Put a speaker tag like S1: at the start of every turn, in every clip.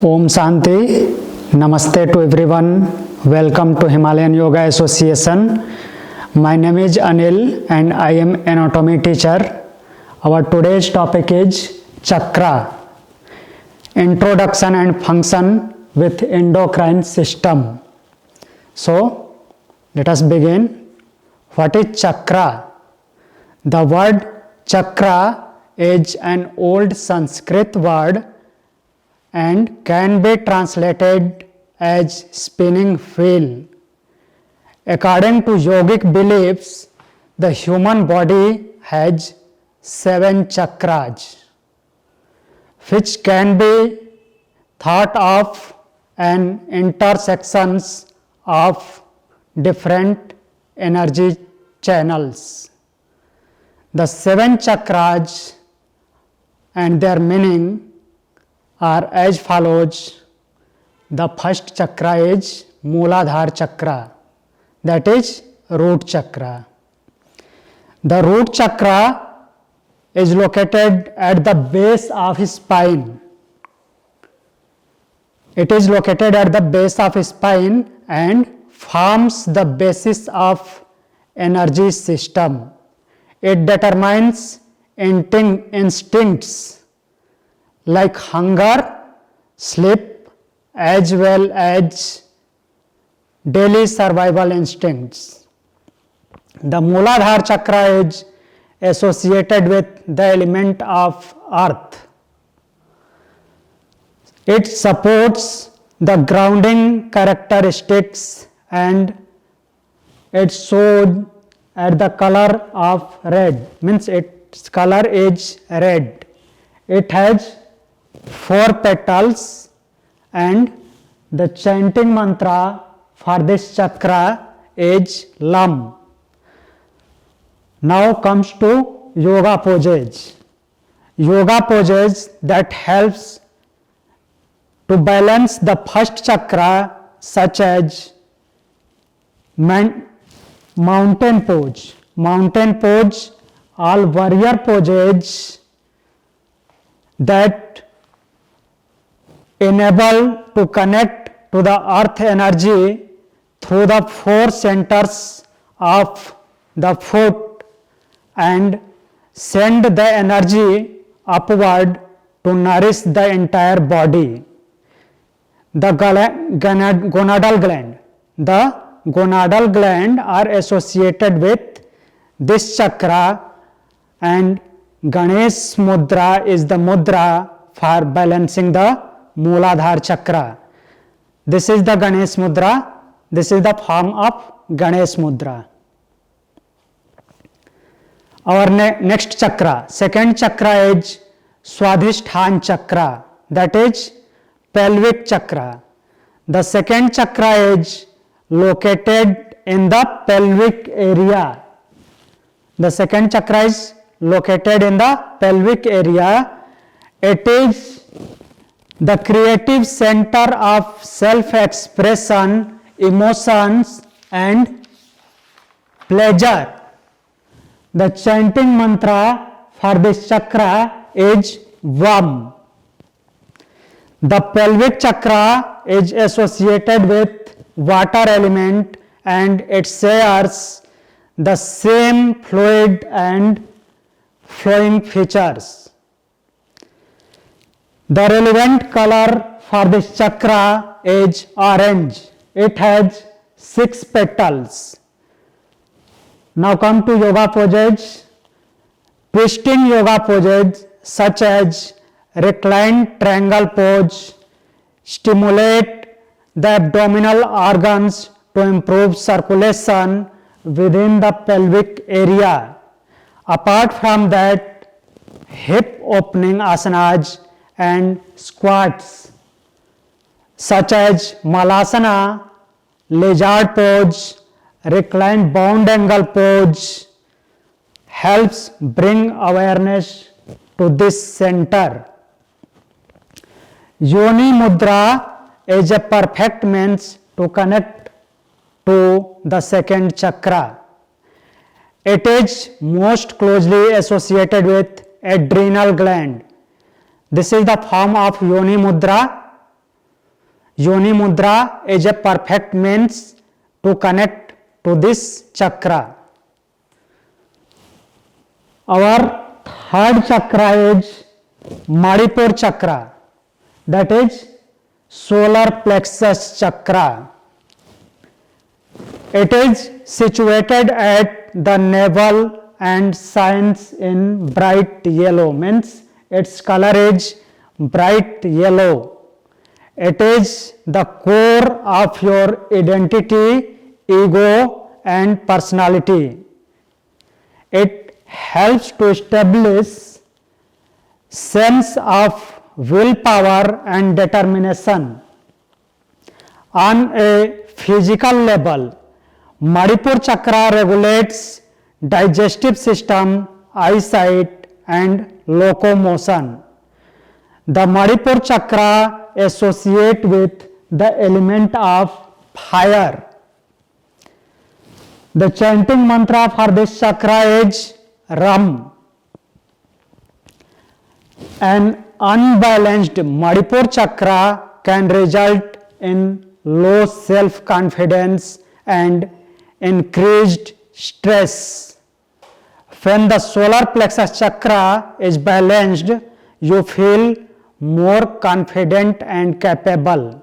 S1: Om Shanti. Namaste to everyone. Welcome to Himalayan Yoga Association. My name is Anil and I am anatomy teacher. Our today's topic is chakra, introduction and function with endocrine system. So let us begin. What is chakra? The word chakra is an old Sanskrit word and can be translated as spinning wheel. According to yogic beliefs, the human body has 7 chakras, which can be thought of as intersections of different energy channels. The 7 chakras and their meaning are as follows. The first chakra is Mooladhara chakra, that is root chakra. The root chakra is located at the base of his spine. It is located at the base of his spine and forms the basis of energy system. It determines instincts like hunger, sleep, as well as daily survival instincts. The Mooladhara chakra is associated with the element of earth. It supports the grounding characteristics and it shows at the color of red, means its color is red. It has 4 petals and the chanting mantra for this chakra is LAM. Now comes to yoga poses. Yoga poses that helps to balance the first chakra, such as mountain pose. Mountain pose, all warrior poses that enable to connect to the earth energy through the 4 centers of the foot and send the energy upward to nourish the entire body. The gonadal gland are associated with this chakra, and Ganesh mudra is the mudra for balancing the Mooladhara chakra. This is the Ganesh mudra. This is the form of Ganesh mudra. Our next chakra, second chakra is Swadhisthana chakra, that is pelvic chakra. The second chakra is located in the pelvic area. The second chakra is located in the pelvic area. It is the creative center of self-expression, emotions and pleasure. The chanting mantra for this chakra is VAM. The pelvic chakra is associated with water element and it shares the same fluid and flowing features. The relevant color for this chakra is orange. It has 6 petals. Now come to yoga poses. Twisting yoga poses such as reclined triangle pose stimulate the abdominal organs to improve circulation within the pelvic area. Apart from that, hip opening asanas and squats such as Malasana, lizard pose, reclined bound angle pose helps bring awareness to this center. Yoni mudra is a perfect means to connect to the second chakra. It is most closely associated with adrenal gland. This is the form of Yoni Mudra. Yoni Mudra is a perfect means to connect to this chakra. Our third chakra is Manipur chakra, that is solar plexus chakra. It is situated at the navel and shines in bright yellow, means its color is bright yellow. It is the core of your identity, ego and personality. It helps to establish sense of willpower and determination. On a physical level, Manipur chakra regulates digestive system, eyesight and locomotion. The Manipur chakra associate with the element of fire. The chanting mantra for this chakra is Ram. An unbalanced Manipur chakra can result in low self-confidence and increased stress. When the solar plexus chakra is balanced, you feel more confident and capable.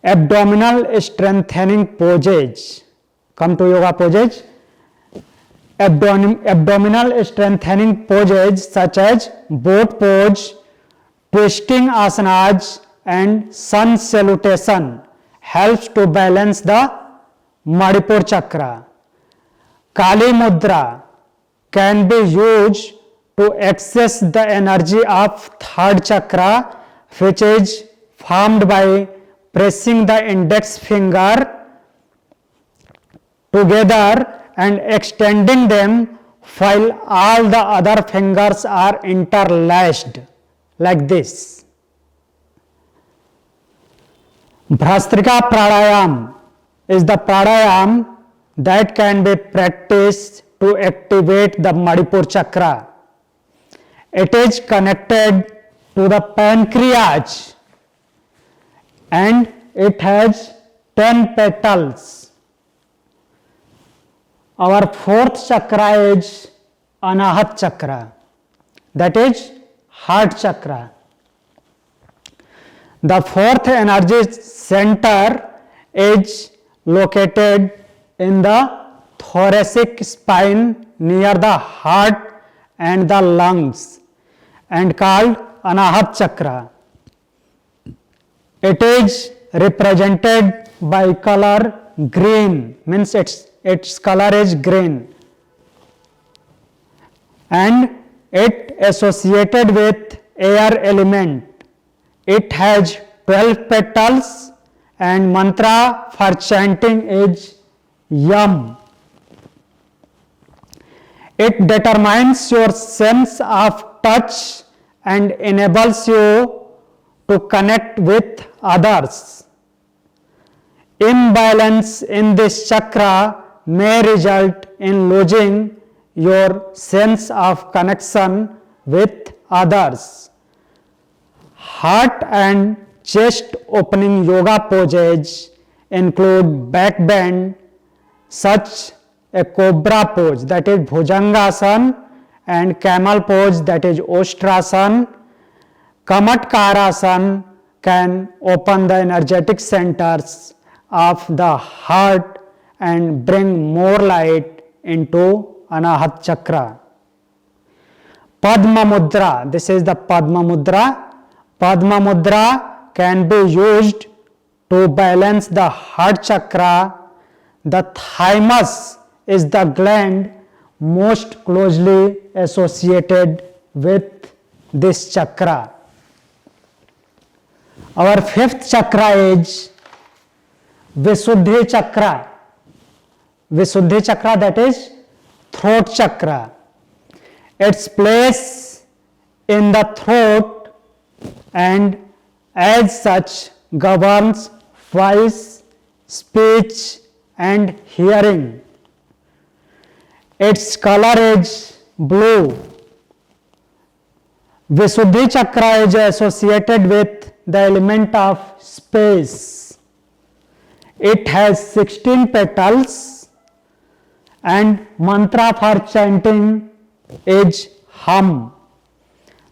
S1: Abdominal strengthening poses. Come to yoga poses. Abdominal strengthening poses such as boat pose, twisting asanas and sun salutation helps to balance the Manipur chakra. Kali Mudra can be used to access the energy of third chakra, which is formed by pressing the index finger together and extending them while all the other fingers are interlaced like this. Bhastrika Pranayam is the pranayam that can be practiced to activate the Manipur chakra. It is connected to the pancreas and it has 10 petals. Our fourth chakra is Anahat chakra, that is heart chakra. The fourth energy center is located in the thoracic spine near the heart and the lungs and called Anahat chakra. It is represented by color green, means its color is green, and it associated with air element. It has 12 petals and mantra for chanting is Yam. It determines your sense of touch and enables you to connect with others. Imbalance in this chakra may result in losing your sense of connection with others. Heart and chest opening yoga poses include back bend, such a cobra pose, that is Bhujangasana, and camel pose, that is Ostrasana. Kamatkarasana can open the energetic centers of the heart and bring more light into Anahat chakra. Padma Mudra, this is the Padma Mudra. Padma Mudra can be used to balance the heart chakra. The thymus is the gland most closely associated with this chakra. Our fifth chakra is Visuddhi chakra. Visuddhi chakra, that is throat chakra. Its place in the throat and as such governs voice, speech and hearing. Its color is blue. Visuddhi chakra is associated with the element of space. It has 16 petals and mantra for chanting is hum.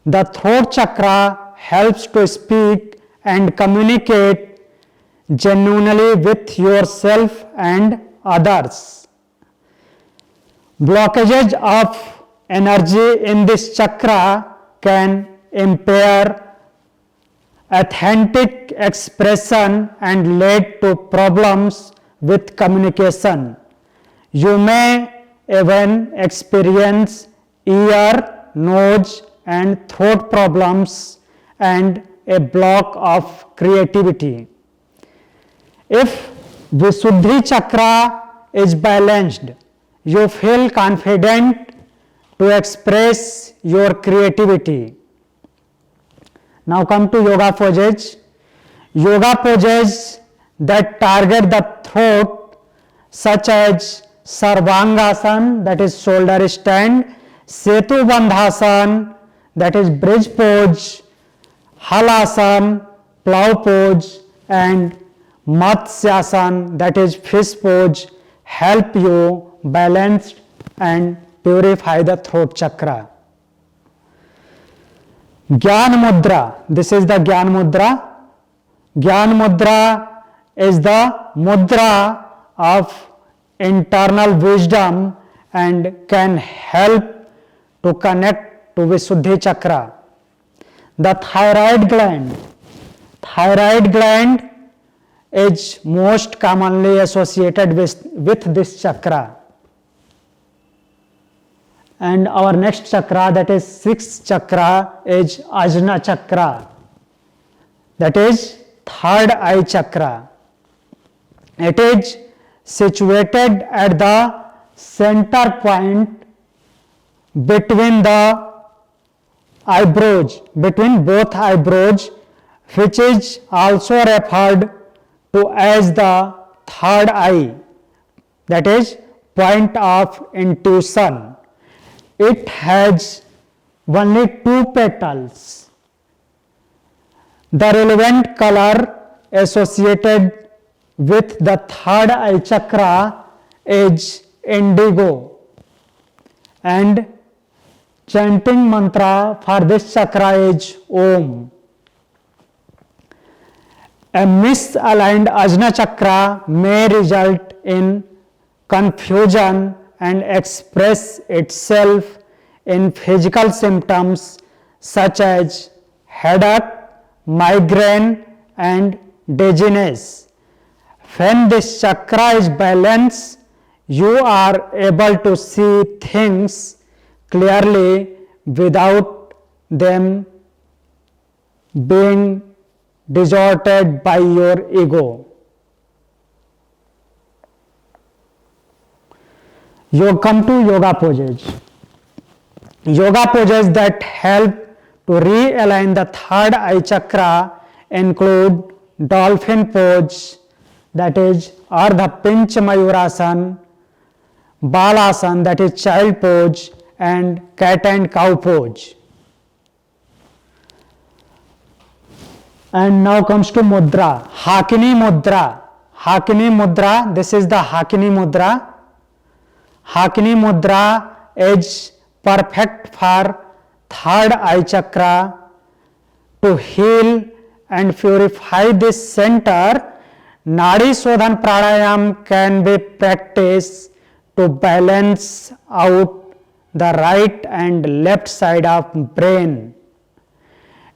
S1: The throat chakra helps to speak and communicate genuinely with yourself and others. Blockages of energy in this chakra can impair authentic expression and lead to problems with communication. You may even experience ear, nose, and throat problems and a block of creativity. If Visuddhi chakra is balanced, you feel confident to express your creativity. Now come to yoga poses. Yoga poses that target the throat, such as Sarvangasana, that is shoulder stand, Setu Bandhasana, that is bridge pose, Halasana, plow pose, and Matsyasana, that is fish pose, help you balance and purify the throat chakra. Gyan Mudra, this is the Gyan Mudra. Gyan Mudra is the mudra of internal wisdom and can help to connect to Visuddhi chakra. The thyroid gland is most commonly associated with this chakra. And our next chakra, that is sixth chakra, is Ajna chakra, that is third eye chakra. It is situated at the center point between the eyebrows, between both eyebrows, which is also referred to as the third eye, that is point of intuition. It has only 2 petals. The relevant color associated with the third eye chakra is indigo, and chanting mantra for this chakra is Om. A misaligned Ajna chakra may result in confusion and express itself in physical symptoms such as headache, migraine, and dizziness. When this chakra is balanced, you are able to see things clearly without them being distorted by your ego. You come to yoga poses. Yoga poses that help to realign the third eye chakra include dolphin pose, that is Ardha Pincha Mayurasana, Balasana, that is child pose, and cat and cow pose. And now comes to mudra, Hakini mudra. Hakini mudra, this is the Hakini mudra. Hakini mudra is perfect for third eye chakra. To heal and purify this center, Nadi Shodhan Pranayam can be practiced to balance out the right and left side of brain.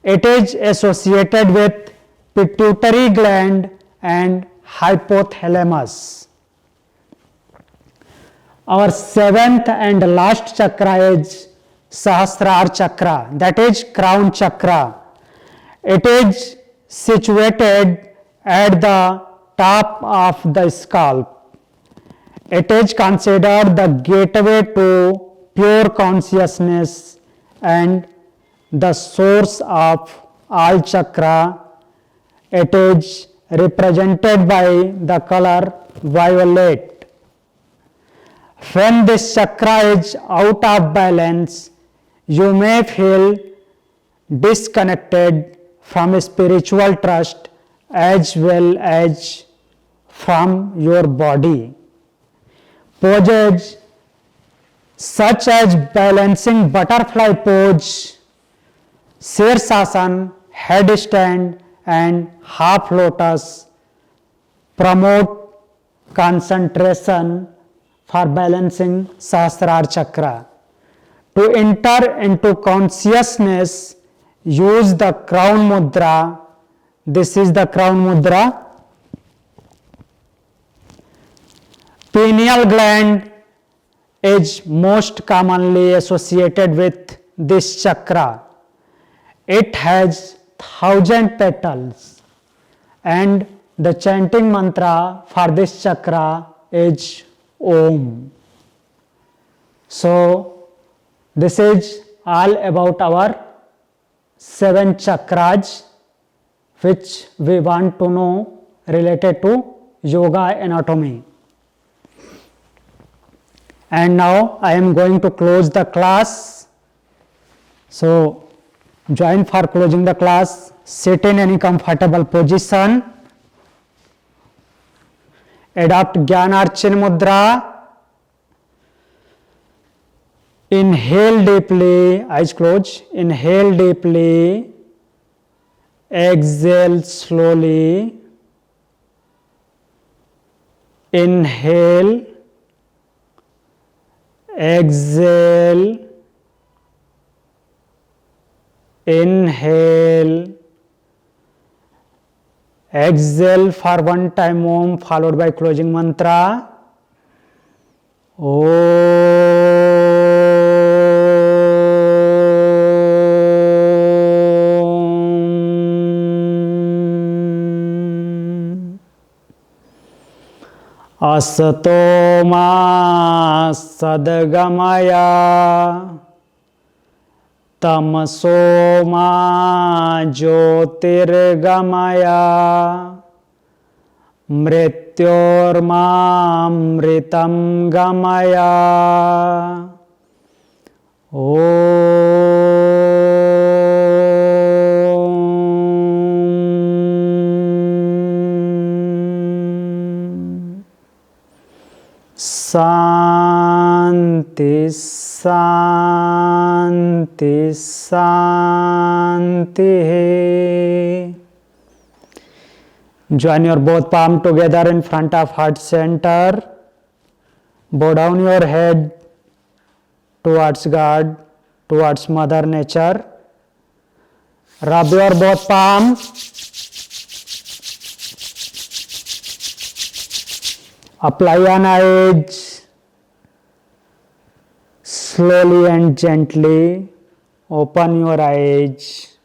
S1: It is associated with pituitary gland and hypothalamus. Our seventh and last chakra is Sahasrara chakra, that is crown chakra. It is situated at the top of the scalp. It is considered the gateway to pure consciousness and the source of all chakra. It is represented by the color violet. When this chakra is out of balance, you may feel disconnected from spiritual trust as well as from your body. Poses such as balancing butterfly pose, Sirsasana, headstand and half lotus promote concentration for balancing Sahasrara chakra. To enter into consciousness, use the crown mudra. This is the crown mudra. Pineal gland is most commonly associated with this chakra. It has 1,000 petals, and the chanting mantra for this chakra is Om. So, this is all about our 7 chakras which we want to know related to yoga anatomy. And now I am going to close the class. So, join for closing the class. Sit in any comfortable position. Adopt Gyanarchin Mudra. Inhale deeply, eyes closed. Inhale deeply. Exhale slowly. Inhale. Exhale. Inhale. Exhale for one time Om followed by closing mantra. Asato ma sadgamaya tamaso ma jyotirgamaya mrityormamritam gamaya. Santi, Santi, Santi. Join your both palms together in front of heart center. Bow down your head towards God, towards Mother Nature. Rub your both palms. Apply an edge. Slowly and gently open your eyes.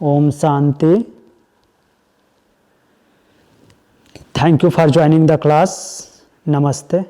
S1: Om Shanti. Thank you for joining the class. Namaste.